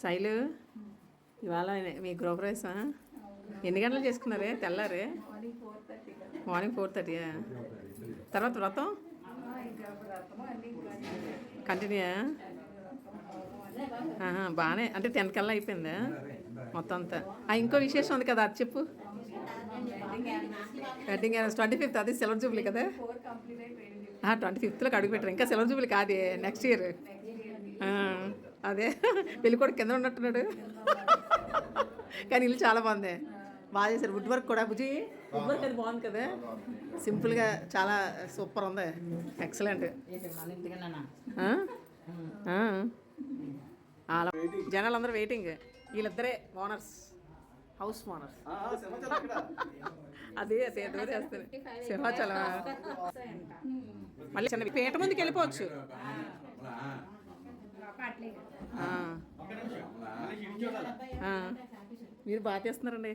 శైలు ఇవాళ మీ గృహప్రవేశం ఎన్ని గంటలు చేసుకున్నారే తెల్లారే? మార్నింగ్ 4:30. తర్వాత వ్రతం కంటిన్యూయా? బాగానే అంటే 10 కల్లా అయిపోయిందా మొత్తం అంతా? ఇంకో విశేషం ఉంది కదా, అది చెప్పు. వెడ్డింగ్ 25th, అది సిల్వర్ జూబ్లీ కదా? 25th అడుగు పెట్టారు, ఇంకా సిల్వర్ జూబ్లీ కాదు, నెక్స్ట్ ఇయర్. అదే పెళ్ళి కూడా కింద ఉన్నట్టున్నాడు. కానీ ఇల్లు చాలా బాగుంది, బాగా చేశారు. వుడ్ వర్క్ కూడా, బుజీ వుడ్ వర్క్ అది బాగుంది కదా, సింపుల్గా చాలా సూపర్ ఉంది, ఎక్సలెంట్. అలా జనాలు అందరూ వెయిటింగ్, వీళ్ళిద్దరే ఓనర్స్, హౌస్ ఓనర్స్. అదే డోర్ వేస్తారు సింహాచలం. మళ్ళీ చిన్న పేట ముందుకు వెళ్ళిపోవచ్చు. మీరు బాగా చేస్తున్నారండి.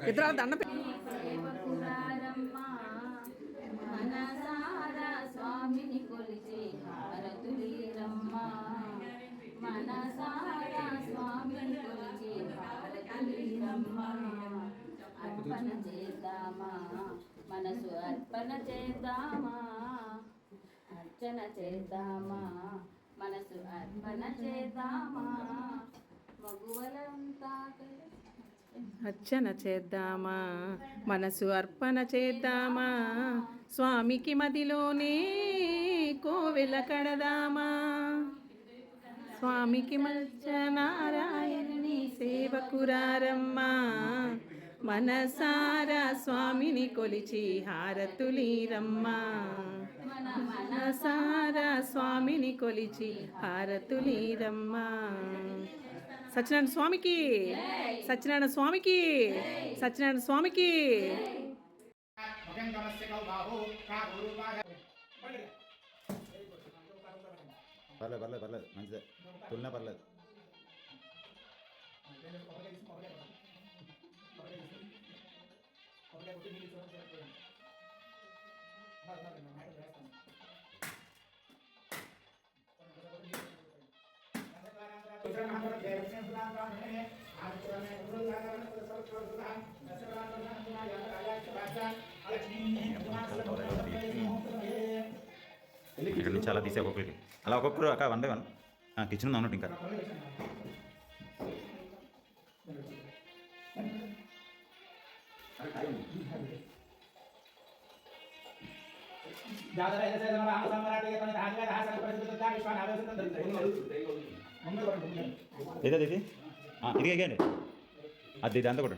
ఇద్దరు దండ స్వామిని కొలిచి హారతులీరమ్మ, మనసారా స్వామిని కొలిచి హారతులీరమ్మ. అర్పణ చేద్దామా మనసు, అర్పణ చేద్దామా, అర్చన చేద్దామా మనసు, అర్పణ చేద్దామా, మగువలంతా అర్చన చేద్దామా మనసు, అర్పణ చేద్దామా, స్వామికి మదిలోనే కోవెల కడదామా, స్వామికి మధ్య నారాయణుని సేవకురారమ్మా, మనసారా స్వామిని కొలిచి హారతులీరమ్మా, మనసారా స్వామిని కొలిచి హారతులీరమ్మా. సత్యనారాయణ స్వామికి, సత్యనారాయణ స్వామికి, సత్యనారాయణ స్వామికి. పర్లేదు పర్లేదు పర్లేదు, మంచిదే, తుల్లినా పర్లేదు. ఇక్కడ నుంచి అలా తీసే ఒక్కొక్కరికి, అలా ఒక్కొక్కరు అక్క 1 by 1 కిచెన్ ఉంది అన్నట్టు. ఇంకా ఏదది ఇది ఇది ఎగండి, అది అంతా కూడా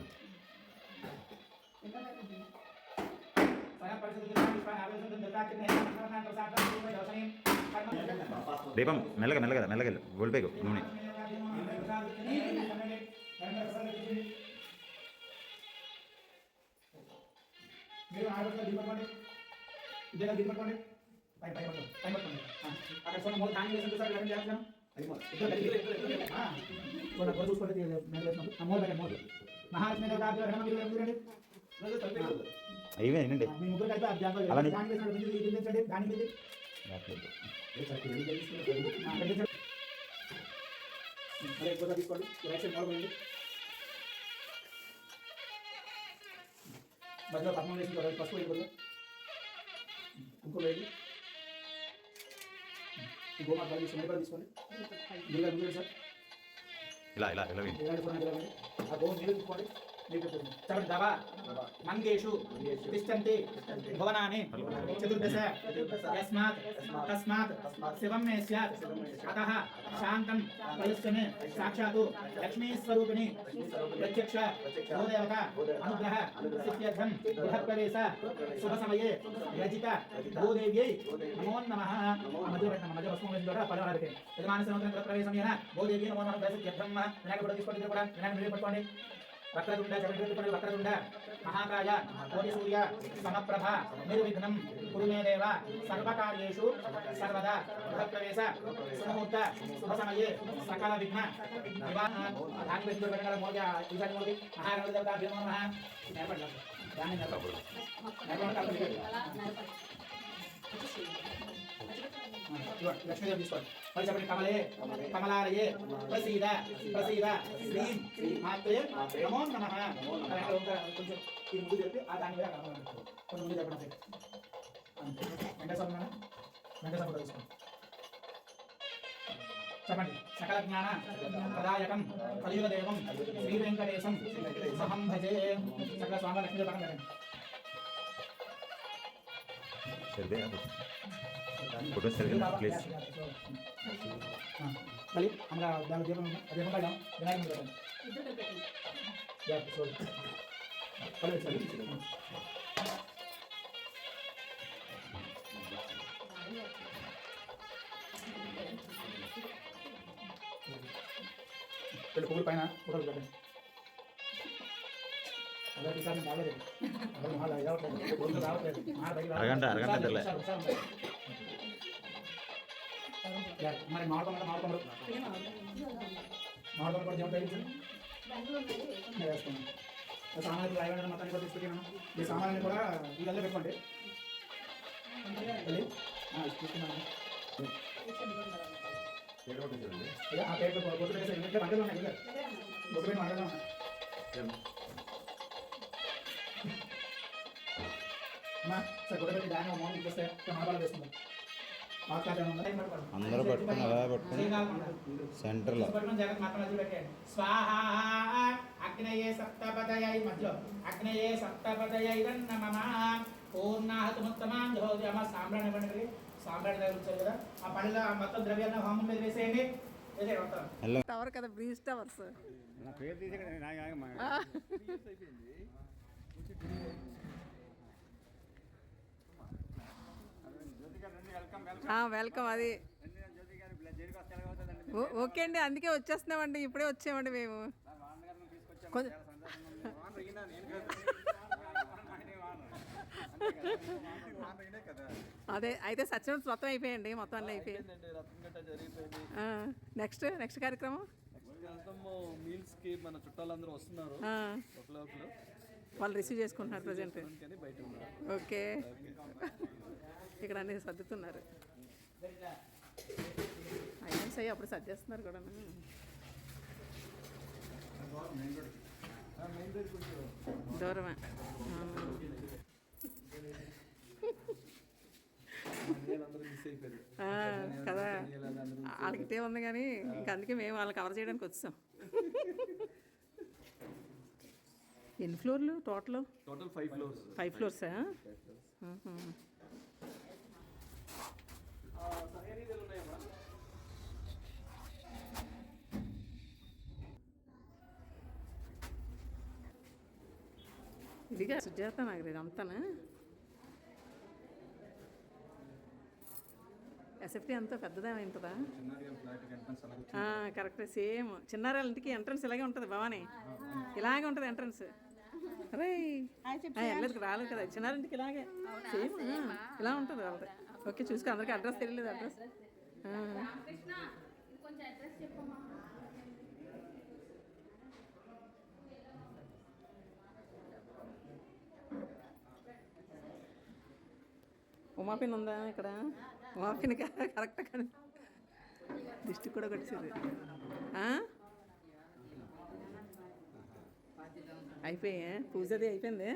దీపం మెల్లగా మెల్లగా మెల్లగా గోల్పేకు నూనె. అయ్యే ఏంటండి అలా మధ్యలో పద్మం వేసిన తర్వాత పసుపు వేయకూడదు, ఇంకో వేయండి. ఈ గోమాత బలి తీసుకోండి, తీసుకోండి సార్, ఇలా ఇలా ఇలా ఆ గోమ నీళ్ళు తీసుకోండి. చెప్పండి. దవ మంగేషు తిష్టంతి భవనాని చతుర్దశ యస్మాత్ తస్మాత్ శివం మే స్యాత్ అతః శాంతం ప్రయశ్చమే సాక్షాత్ లక్ష్మీ స్వరూపిణి ప్రత్యక్ష గోదేవత అనుగ్రహ సిద్ధ్యర్థం గృహప్రవేశ శుభ సమయే రజిత గోదేవ్యై నమో నమః. మధ్య వస్తువు ద్వారా పదవారు పెట్టండి. యజమాన సంవత్సరం గృహప్రవేశమేన గోదేవ్యై నమో నమః సిద్ధ్యర్థం. వినాయక కూడా తీసుకోండి, కూడా వినాయక పట్టుకోండి. వక్రతుండ చతుర్భుజ వక్రతుండ మహాకాయ కోటి సూర్య సమప్రభ నిర్విఘ్నం కురు మే దేవ సర్వకార్యేషు సర్వదా గృహప్రవేశ సుముహూర్త శుభ సమయే సకల విఘ్న నివారణ. దాని వేసి పెట్టగల మోర్గ ఈశాన్య మోర్గి మహాగణపతి దేవత భీమో నమః. నేపథ్యం దాన్ని నేపథ్యం లక్ష్మీదేవి తీసుకోండి మరి చెప్పండి కమలే కమలాలయే ప్రసీద ప్రసీద శ్రీం మాత్రే నమో నమః కొంచెం ఈ ముందు చెప్పి ఆ దాని మీద కొంచెం ముందు చెప్పండి అంతే వెంకటేశ్వర వెంకటేశ్వర తీసుకోండి చెప్పండి సకల జ్ఞాన ప్రదాయకం కలియుగ దేవం శ్రీ వెంకటేశం సహం భజే సకల స్వామి లక్ష్మీ పక్కన పెట్టండి సరిదే ఫోటో సరిదే ప్లీజ్ మళ్ళీ আমরা దాని దీపం దీపం కాదాం వినాయకుని పెట్టండి యా సారీ పల్లె సారీ పెళ్ళి పువ్వుల పైన ఫోటోలు పెట్టండి అలా ఈసారి నేను రాలేదు అలా మళ్ళీ రావట్లేదు ఫోటోలు రావట్లేదు అరగంట ఇద్దరులే మరి మాడుకోమడు కూడా జమ తగ్గించండి వేసుకోండి సామాన్లు రాయడం మొత్తాన్ని కూడా తీసుకెళ్ళాను ఈ సామాన్లు కూడా వీళ్ళల్లో పెట్టుకోండి వెళ్ళి తీసుకున్నాను ఆ పేరు బొట్టు పెట్టేసి వంటలు ఉన్నాయి బొట్టు పెట్టి వంటలు ఉన్నాయి అమ్మా సార్ బొట్టు పెట్టి దాని మౌన్ ఇచ్చేస్తే మహాబాలు వేసుకుందాం అందరూ పట్టుకుని అలా పట్టుకుని సెంటర్లో స్వాహా అగ్నయే సప్తపదయై మధ్యలో అగ్నయే సప్తపదయై నమః పూర్ణాహతుముత్తమాం జ్యోతిమ సాంబ్రాణి పండుగ సాంబ్రాణి దగ్గర వచ్చారు కదా ఆ పళ్ళ మొత్తం ద్రవ్యాలను హోమం మీద వేసేయండి వేసే వస్తాం టవర్ కదా బ్రీజ్ టవర్స్ వెల్కమ్ అది ఓకే అండి అందుకే వచ్చేస్తున్నామండి ఇప్పుడే వచ్చామండి మేము కొంచెం అదే అయితే సత్యం మొత్తం అయిపోయండి మొత్తం అన్నీ అయిపోయాయి నెక్స్ట్ కార్యక్రమం మీల్స్కి మన చుట్టాలందరూ వస్తున్నారు వాళ్ళు రిసీవ్ చేసుకుంటున్నారు ప్రజెంట్ ఓకే ఇక్కడ అన్నీ సర్దుతున్నారు ఐటమ్స్ అయ్యి అప్పుడు సర్దేస్తున్నారు కూడా దూరమే కదా వాళ్ళకి ఇటే ఉంది కానీ ఇంకా అందుకే మేము వాళ్ళని కవర్ చేయడానికి వచ్చాం ఎన్ని ఫ్లోర్లు టోటల్ 5 ఫ్లోర్సా ఇదిగా సుజాత నగర్ ఇది అంతానా ఎస్ఎఫ్టీ అంతా పెద్దదేమైంటుందా కరెక్ట్ సేమ్ చిన్నారాల ఇంటికి ఎంట్రన్స్ ఇలాగే ఉంటుంది భవానీ ఇలాగే ఉంటుంది ఎంట్రన్స్ అరే వెళ్ళలేదు రాలేదు కదా చిన్నారింటికి ఇలాగే సేమ్ ఇలా ఉంటుంది వాళ్ళది ఓకే చూసుకో అందరికీ అడ్రస్ తెలియలేదు అడ్రస్ ఉమాపిన్ ఉందా ఇక్కడ ఉమాపిన్ కరెక్ట్ కానీ దిష్టి కూడా కొట్టేది అయిపోయా పూజది అయిపోయింది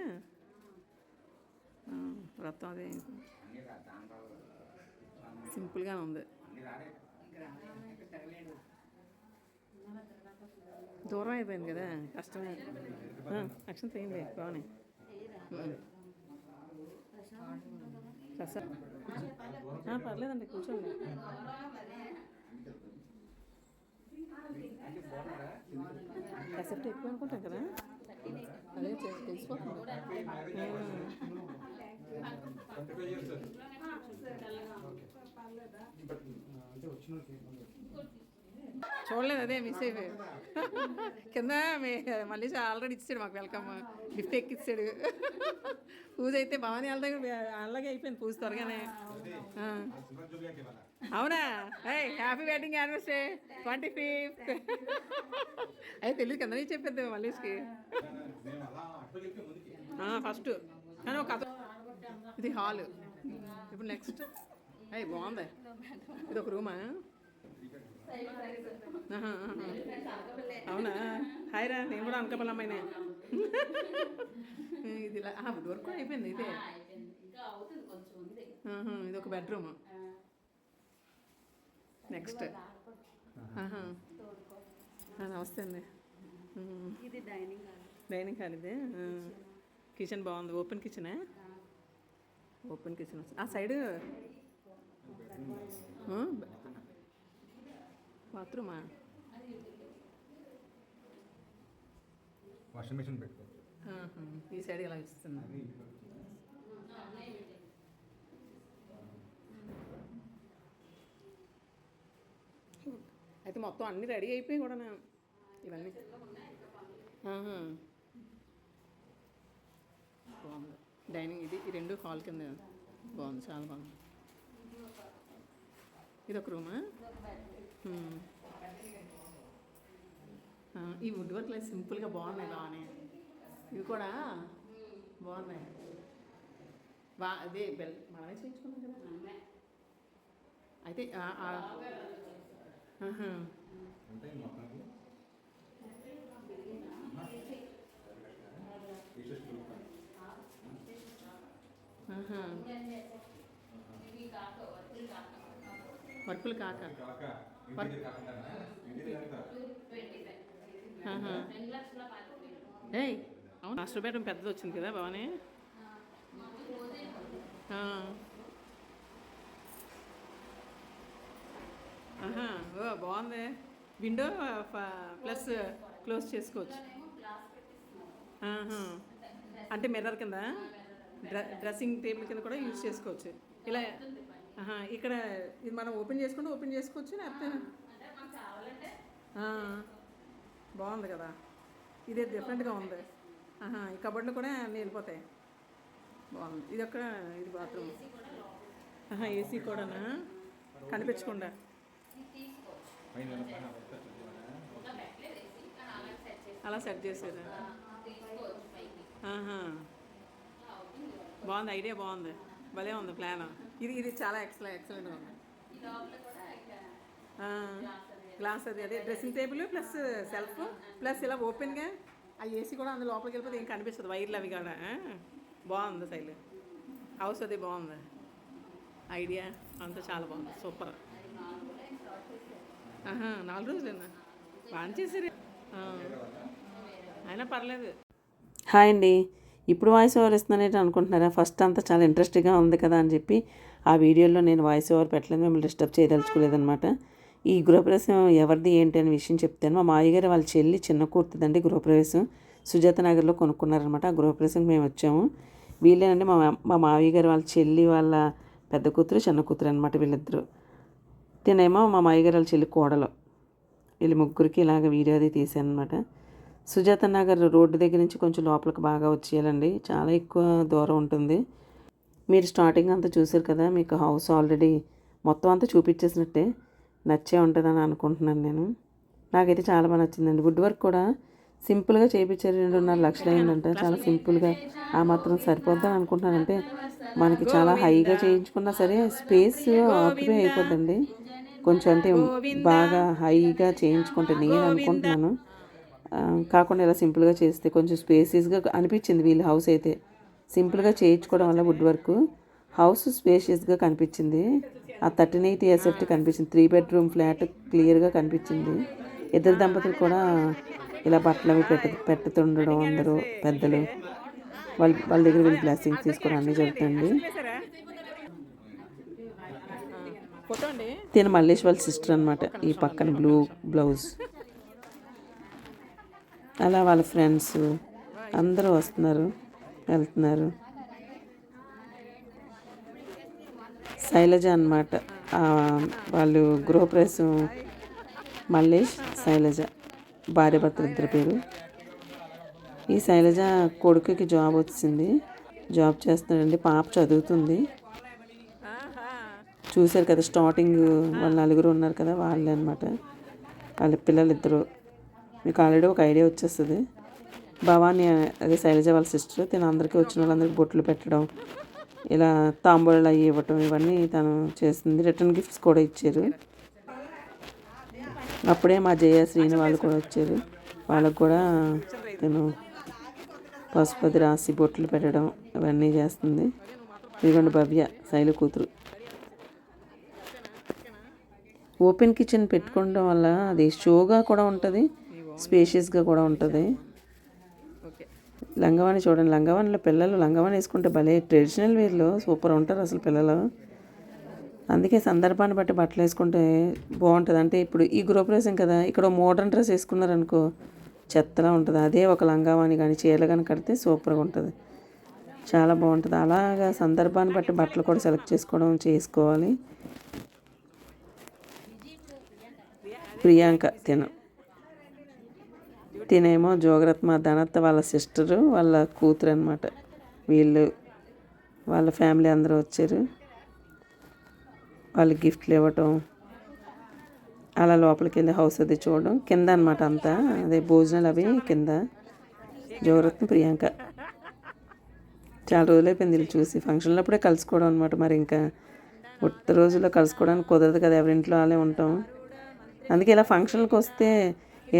వ్రతం అది సింపుల్గానే ఉంది దూరం అయిపోయింది కదా కష్టమే అక్షం తీయండి బాగున్నాయి పర్లేదండి కూర్చోండి ఎసెప్ట్ ఎక్కువ అనుకుంటాం కదా అదే తెలిసిపోతుంది చూడలేదు అదే మిస్ అయిపోయి కింద మళ్ళీ ఆల్రెడీ ఇచ్చాడు మాకు వెల్కమ్ గిఫ్ట్ ఎక్కిచ్చాడు పూజ అయితే భవానీ అలాగే అయిపోయింది పూజ త్వరగానే అవునా హ్యాపీ వెడ్డింగ్ యానివర్సరీ 25th అయితే తెలియదు కింద నుంచి చెప్పేద్ది మళ్ళీకి ఫస్ట్ కానీ ఒక కథ ఇది హాల్ ఇప్పుడు నెక్స్ట్ అయ్యి బాగుంది. ఇది ఒక రూమా? ఆహా, ఆహా. అవునా? హాయ్ రా, నేను కూడా అనకాపల్లి అమ్మాయినే. ఇది ఇలా వుడ్ వర్క్ కూడా అయిపోయింది ఇదే. అయిపోయింది, ఇంకా అవుతుంది, కొంచెం ఉంది. ఆహా, ఇది ఒక బెడ్రూమ్. నెక్స్ట్ నమస్తే అండి. ఇది డైనింగ్ హాల్. డైనింగ్ హాల్ ఇది. కిచెన్ బాగుంది. ఓపెన్ కిచెనే. ఓపెన్ కిచెన్ ఆ సైడ్ బాత్రూమా? వాషింగ్ మిషన్ పెట్టుకో. ఈ సైడ్ ఇలా ఇస్తుంది. అయితే మొత్తం అన్నీ రెడీ అయిపోయి కూడా ఇవన్నీ బాగుంది. డైనింగ్ ఇది ఈ రెండు హాల్ కింద బాగుంది, చాలా బాగుంది. ఇది ఒక రూమా? ఈ వుడ్ వర్క్ లైక్ సింపుల్గా బాగున్నాయి. బాగానే ఇవి కూడా బాగున్నాయి. అదే మనమే చేయించుకున్నాం కదా. అయితే అంటే మొత్తానికి వర్కులు కాక ఏయ్ అవును, మాస్టర్ బెడ్రూమ్ పెద్దది వచ్చింది కదా బాగానే. ఓ బాగుంది. విండో ప్లస్ క్లోజ్ చేసుకోవచ్చు. అంటే మిర్రర్ కింద డ్రెస్సింగ్ టేబుల్ కింద కూడా యూజ్ చేసుకోవచ్చు. ఇలా ఇక్కడ ఇది మనం ఓపెన్ చేసుకోవచ్చు లేకపోతే బాగుంది కదా. ఇదే డిఫరెంట్గా ఉంది. ఈ కబోర్డ్లో కూడా అన్నీ వెళ్ళిపోతాయి. బాగుంది. ఇది ఒక ఇది బాత్రూమ్. ఏసీ కూడానా కనిపించకుండా అలా సెట్ చేసారు. బాగుంది, ఐడియా బాగుంది, భలే ఉంది ప్లాన్. ఇది చాలా ఎక్సలెంట్గా ఉంది. గ్లాస్ అదే dressing table plus self plus ఇలా ఓపెన్గా ఆ ఏసీ కూడా అందులో లోపలికి వెళ్ళిపోతే ఏం కనిపిస్తుంది. వైర్లు అవి కూడా బాగుంది. శైలి హౌస్ అది బాగుంది. ఐడియా అంతా చాలా బాగుంది. సూపర్. 4 రోజులేనా? బాగా చేసారు. అయినా పర్లేదు. హాయ్ అండి. ఇప్పుడు వాయిస్ ఓవర్ ఇస్తున్నానేంటి అనుకుంటున్నారా? ఫస్ట్ అంతా చాలా ఇంట్రెస్టింగ్గా ఉంది కదా అని చెప్పి ఆ వీడియోలో నేను వాయిస్ ఓవర్ పెట్టలేదు. మిమ్మల్ని డిస్టర్బ్ చేయదలుచుకోలేదనమాట. ఈ గృహప్రవేశం ఎవరిది ఏంటి అనే విషయం చెప్తాను. మా మావయ్య గారు వాళ్ళ చెల్లి చిన్న కూతురుదండి గృహప్రవేశం. సుజాత నగర్లో కొనుక్కున్నారనమాట. ఆ గృహప్రవేశంకి మేము వచ్చాము. వీళ్ళేనండి మా మావయ్య గారు వాళ్ళ చెల్లి వాళ్ళ పెద్ద కూతురు చిన్న కూతురు అనమాట వీళ్ళిద్దరు. తినేమో మా మావయ్య గారు వాళ్ళ చెల్లి కోడలు. వీళ్ళు ముగ్గురికి ఇలాగ వీడియో అది తీసాను అనమాట. సుజాత నగర్ రోడ్డు దగ్గర నుంచి కొంచెం లోపలికి బాగా వచ్చేయాలండి. చాలా ఎక్కువ దూరం ఉంటుంది. మీరు స్టార్టింగ్ అంతా చూసారు కదా. మీకు హౌస్ ఆల్రెడీ మొత్తం అంతా చూపించేసినట్టే. నచ్చే ఉంటుందని అనుకుంటున్నాను నేను. నాకైతే చాలా బాగా నచ్చిందండి. వుడ్ వర్క్ కూడా సింపుల్గా చేయించారు. 2.5 లక్షలు అయిందంట. చాలా సింపుల్గా ఆ మాత్రం సరిపోద్దని అనుకుంటున్నాను. అంటే మనకి చాలా హైగా చేయించుకున్నా సరే స్పేస్ ఆక్యుపై అయిపోద్దండి. కొంచెం అంటే బాగా హైగా చేయించుకుంటే నేను అనుకుంటున్నాను. కాకుండా ఇలా సింపుల్గా చేస్తే కొంచెం స్పేసియస్గా అనిపించింది. వీళ్ళ హౌస్ అయితే సింపుల్గా చేయించుకోవడం వల్ల వుడ్ వర్క్ హౌస్ స్పేషియస్గా కనిపించింది. ఆ 38 ఎసెప్ట్ కనిపించింది. 3 బెడ్రూమ్ ఫ్లాట్ క్లియర్గా కనిపించింది. ఇద్దరు దంపతులు కూడా ఇలా బట్టలు అవి పెట్టుతుండడం అందరూ పెద్దలు వాళ్ళ దగ్గర వీళ్ళు బ్లెస్సింగ్స్ తీసుకోవడం అన్నీ జరుగుతుంది. తిన మల్లేష్ వాళ్ళ సిస్టర్ అనమాట. ఈ పక్కన బ్లూ బ్లౌజ్. అలా వాళ్ళ ఫ్రెండ్స్ అందరూ వస్తున్నారు వెళ్తున్నారు. శైలజ అనమాట వాళ్ళు గృహప్రవేశం. మల్లేష్ శైలజ భార్యాభర్తలు ఇద్దరు పేరు. ఈ శైలజ కొడుకుకి జాబ్ వచ్చింది. జాబ్ చేస్తున్నాడండి. పాప చదువుతుంది. చూశారు కదా స్టార్టింగ్ వాళ్ళ నలుగురు ఉన్నారు కదా వాళ్ళే అనమాట. వాళ్ళ పిల్లలు ఇద్దరు. మీకు ఆల్రెడీ ఒక ఐడియా వచ్చేస్తుంది. భవానీ అదే శైలజ వాళ్ళ సిస్టర్. తిన అందరికీ వచ్చిన వాళ్ళందరికీ బొట్లు పెట్టడం ఇలా తాంబూలాలు అవి ఇవ్వటం ఇవన్నీ తను చేస్తుంది. రిటర్న్ గిఫ్ట్స్ కూడా ఇచ్చారు. అప్పుడే మా జయ శ్రీని వాళ్ళు కూడా వచ్చారు. వాళ్ళకు కూడా తను పసుపది రాసి బొట్లు పెట్టడం ఇవన్నీ చేస్తుంది. ఇదిగోండి భవ్య శైలు కూతురు. ఓపెన్ కిచెన్ పెట్టుకోవడం వల్ల అది షోగా కూడా ఉంటుంది, స్పేషియస్గా కూడా ఉంటుంది. లంగావాణి చూడండి, లంగావాణిలో పిల్లలు లంగావాణి వేసుకుంటే భలే ట్రెడిషనల్ వేర్లో సూపర్ ఉంటారు అసలు పిల్లలు. అందుకే సందర్భాన్ని బట్టి బట్టలు వేసుకుంటే బాగుంటుంది. అంటే ఇప్పుడు ఈ గృహప్రవేశం కదా, ఇక్కడ మోడర్న్ డ్రెస్ వేసుకున్నారనుకో చెత్తలా ఉంటుంది. అదే ఒక లంగావాణి కానీ చీరలు కానీ కడితే సూపర్గా ఉంటుంది, చాలా బాగుంటుంది. అలాగా సందర్భాన్ని బట్టి బట్టలు కూడా సెలెక్ట్ చేసుకోవాలి. ప్రియాంక తినేమో జోగరత్మ ధనత్త వాళ్ళ సిస్టరు వాళ్ళ కూతురు అనమాట. వాళ్ళ ఫ్యామిలీ అందరూ వచ్చారు. వాళ్ళకి గిఫ్ట్లు ఇవ్వటం, అలా లోపలికి వెళ్ళి హౌస్ అది చూడడం. కింద అనమాట అంతా, అదే భోజనాలు అవి కింద. జోగరత్న ప్రియాంక చాలా రోజులు అయిపోయింది వీళ్ళు చూసి. ఫంక్షన్లో అప్పుడే కలుసుకోవడం అనమాట. మరి ఇంకా ఒక్క రోజుల్లో కలుసుకోవడానికి కుదరదు కదా, ఎవరింట్లో వాళ్ళే ఉంటాం. అందుకే ఇలా ఫంక్షన్కి వస్తే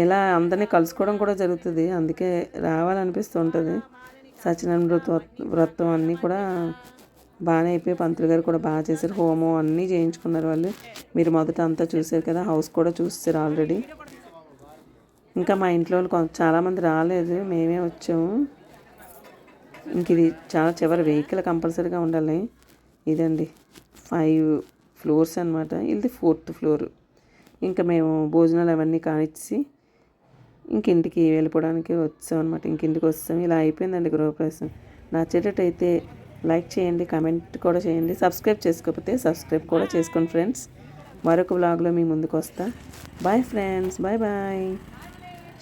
ఇలా అందరినీ కలుసుకోవడం కూడా జరుగుతుంది. అందుకే రావాలనిపిస్తూ ఉంటుంది. సత్యనారాయణ వ్రతం అన్నీ కూడా బాగానే అయిపోయి పంతులు గారు కూడా బాగా చేశారు. హోమం అన్నీ చేయించుకున్నారు వాళ్ళు. మీరు మొదట అంతా చూసారు కదా, హౌస్ కూడా చూసారు ఆల్రెడీ. ఇంకా మా ఇంట్లో వాళ్ళు చాలామంది రాలేదు, మేమే వచ్చాము. ఇంక ఇది చాలా చివరి వెహికల్ కంపల్సరీగా ఉండాలి. ఇదండి 5 floors అనమాట, ఇది 4th floor. ఇంకా మేము భోజనాలు అవన్నీ కానిచ్చి ఇంటికి వెళ్ళిపోవడానికి వచ్చాం అనమాట. ఇంటికి వస్తాం. ఇలా అయిపోయిందండి గృహప్రవేశం. నచ్చేటట్టయితే లైక్ చేయండి, కామెంట్ కూడా చేయండి. సబ్స్క్రైబ్ చేసుకోకపోతే సబ్స్క్రైబ్ కూడా చేసుకోండి ఫ్రెండ్స్. మరొక వ్లాగ్లో మీ ముందుకు వస్తా. Bye friends, bye bye.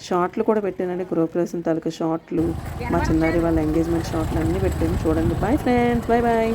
షార్ట్లు కూడా పెట్టానండి, గృహప్రవేశం తాలూకా షార్ట్లు, మా చిన్నారి వాళ్ళ ఎంగేజ్మెంట్ షార్ట్లు అన్నీ పెట్టాను చూడండి. Bye friends, bye bye.